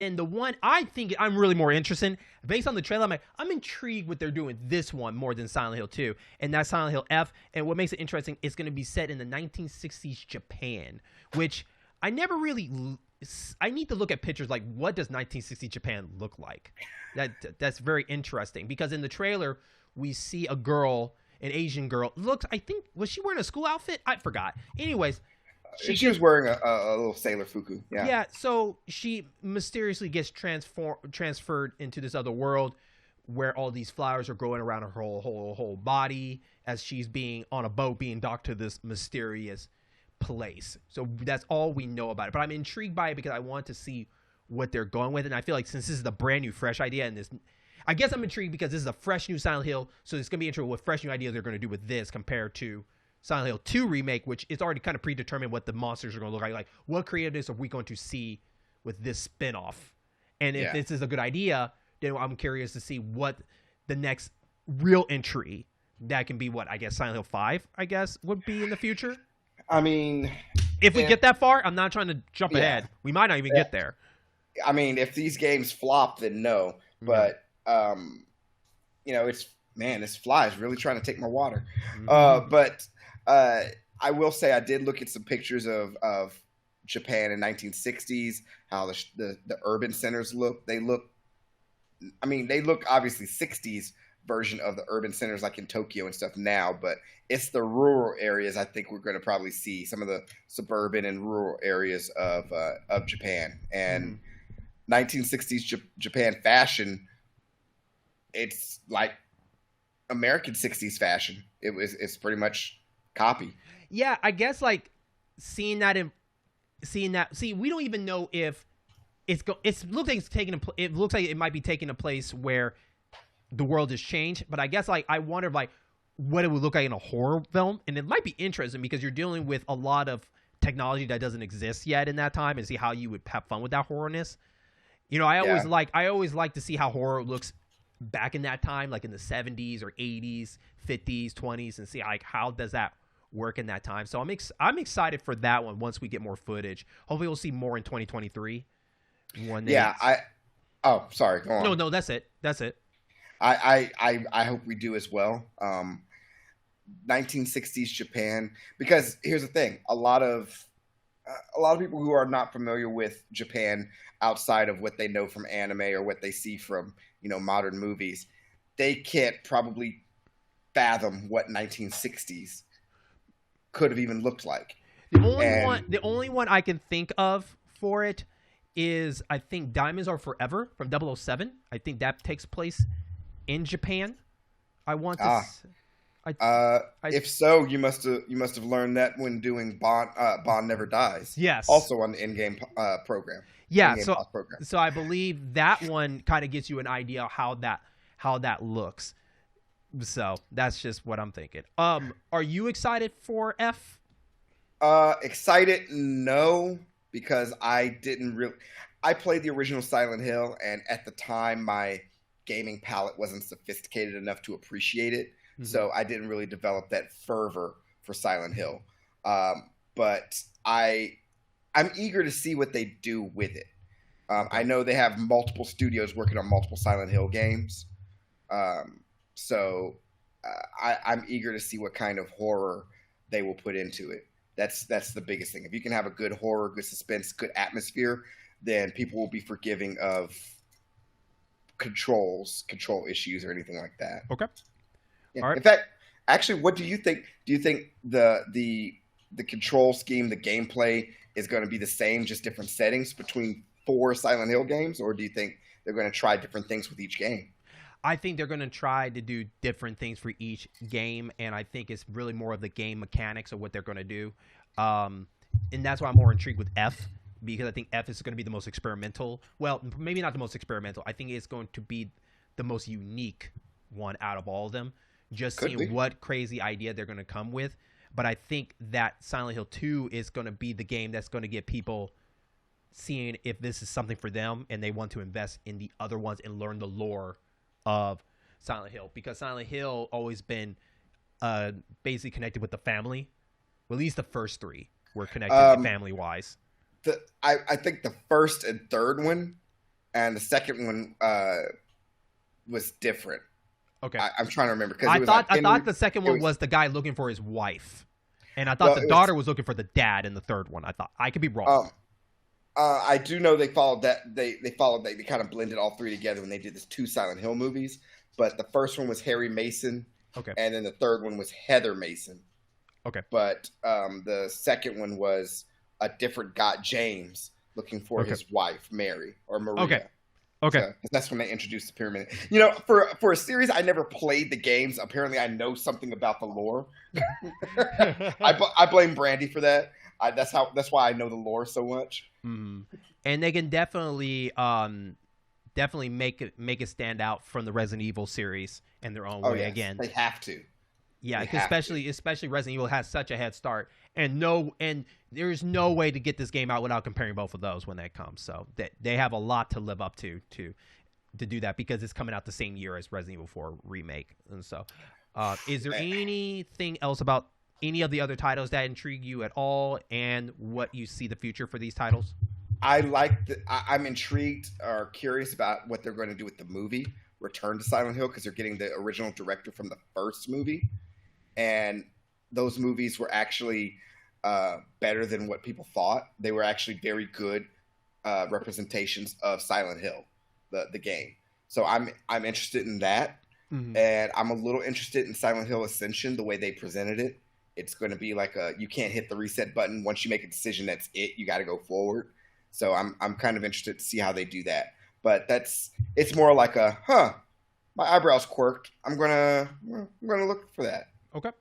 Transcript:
And the one I think I'm really more interested in, based on the trailer, I'm intrigued what they're doing this one more than Silent Hill 2. And that's Silent Hill F. And what makes it interesting is going to be set in the 1960s Japan, which I never really. I need to look at pictures like what does 1960 Japan look like? That's very interesting because in the trailer we see a girl, an Asian girl. Looks, I think, was she wearing a school outfit? I forgot. Anyways, She was wearing a little sailor fuku. Yeah. yeah, so she mysteriously gets transferred into this other world where all these flowers are growing around her whole body as she's being on a boat being docked to this mysterious place. So that's all we know about it. But I'm intrigued by it because I want to see what they're going with. And I feel like since this is a brand new, fresh idea, and this, I guess I'm intrigued because this is a fresh new Silent Hill. So it's going to be interesting what fresh new ideas they're going to do with this compared to Silent Hill 2 remake, which is already kind of predetermined what the monsters are going to look like. Like, what creativeness are we going to see with this spinoff? And if this is a good idea, then I'm curious to see what the next real entry that can be. What I guess Silent Hill 5, I guess, would be in the future. I mean, if we get that far, I'm not trying to jump ahead. We might not even get there. I mean, if these games flop, then no. But this fly is really trying to take my water. But I will say I did look at some pictures of Japan in 1960s. How the urban centers look. They look obviously 60s version of the urban centers like in Tokyo and stuff now, but it's the rural areas. I think we're going to probably see some of the suburban and rural areas of Japan. And 1960s Japan fashion, it's like American 60s fashion. It's pretty much copy. Yeah, I guess like seeing that. See, we don't even know if it looks like it's taking it looks like it might be taking a place where the world has changed, but I guess like I wonder like what it would look like in a horror film, and it might be interesting because you're dealing with a lot of technology that doesn't exist yet in that time, and see how you would have fun with that horrorness. You know, I always like to see how horror looks back in that time, like in the 70s or 80s, 50s, 20s, and see like how does that work in that time. So I'm excited for that one once we get more footage. Hopefully we'll see more in 2023. Sorry, go on. No, that's it. I hope we do as well. 1960s Japan, because here's the thing: a lot of people who are not familiar with Japan outside of what they know from anime or what they see from modern movies, they can't probably fathom what 1960s could have even looked like. The only one I can think of for it is I think Diamonds Are Forever from 007. I think that takes place in Japan. I want to. If so, you must have learned that when doing Bond Never Dies. Yes. Also on the in-game program. Yeah. So I believe that one kind of gives you an idea how that looks. So that's just what I'm thinking. Are you excited for F? Excited? No, because I played the original Silent Hill, and at the time my gaming palette wasn't sophisticated enough to appreciate it. So I didn't really develop that fervor for Silent Hill. But I'm eager to see what they do with it. I know they have multiple studios working on multiple Silent Hill games. So I'm eager to see what kind of horror they will put into it. That's the biggest thing. If you can have a good horror, good suspense, good atmosphere, then people will be forgiving of control issues or anything like that. Okay. Yeah. All right. In fact, actually, what do you think? Do you think the control scheme, the gameplay is going to be the same, just different settings between 4 Silent Hill games, or do you think they're going to try different things with each game? I think they're going to try to do different things for each game, and I think it's really more of the game mechanics of what they're going to do. And that's why I'm more intrigued with F, because I think F is going to be the most experimental. Well, maybe not the most experimental. I think it's going to be the most unique one out of all of them. Just seeing what crazy idea they're going to come with. But I think that Silent Hill 2 is going to be the game that's going to get people seeing if this is something for them and they want to invest in the other ones and learn the lore of Silent Hill. Because Silent Hill always been basically connected with the family. Well, at least the first 3 were connected family-wise. I think the first and third one and the second one was different. Okay. I'm trying to remember because I it was thought like I thought the second it one was was the guy looking for his wife, and I thought well, the it was daughter was looking for the dad in the third one. I thought I could be wrong. um, I do know they followed that. They followed. They kind of blended all three together when they did this two Silent Hill movies. But the first one was Harry Mason, Okay. and then the third one was Heather Mason. Okay. But the second one was a different guy, James, looking for Okay. his wife, Mary or Maria. Okay. Okay. So that's when they introduced the pyramid. For a series I never played the games. Apparently, I know something about the lore. I blame Brandy for that. That's why I know the lore so much. Mm. And they can definitely make it stand out from the Resident Evil series in their own way Yes, again. they have to. Yeah, They have especially Resident Evil has such a head start, and there's no way to get this game out without comparing both of those when that comes. So they have a lot to live up to do that because it's coming out the same year as Resident Evil 4 remake. And so, is there anything else about any of the other titles that intrigue you at all, and what you see the future for these titles? I'm intrigued or curious about what they're going to do with the movie Return to Silent Hill because they're getting the original director from the first movie, and those movies were actually better than what people thought. They were actually very good representations of Silent Hill, the game. So I'm interested in that, and I'm a little interested in Silent Hill Ascension, the way they presented it. It's going to be like you can't hit the reset button once you make a decision. That's it. You got to go forward. So I'm kind of interested to see how they do that. But it's more like my eyebrows quirked. I'm gonna look for that. Okay.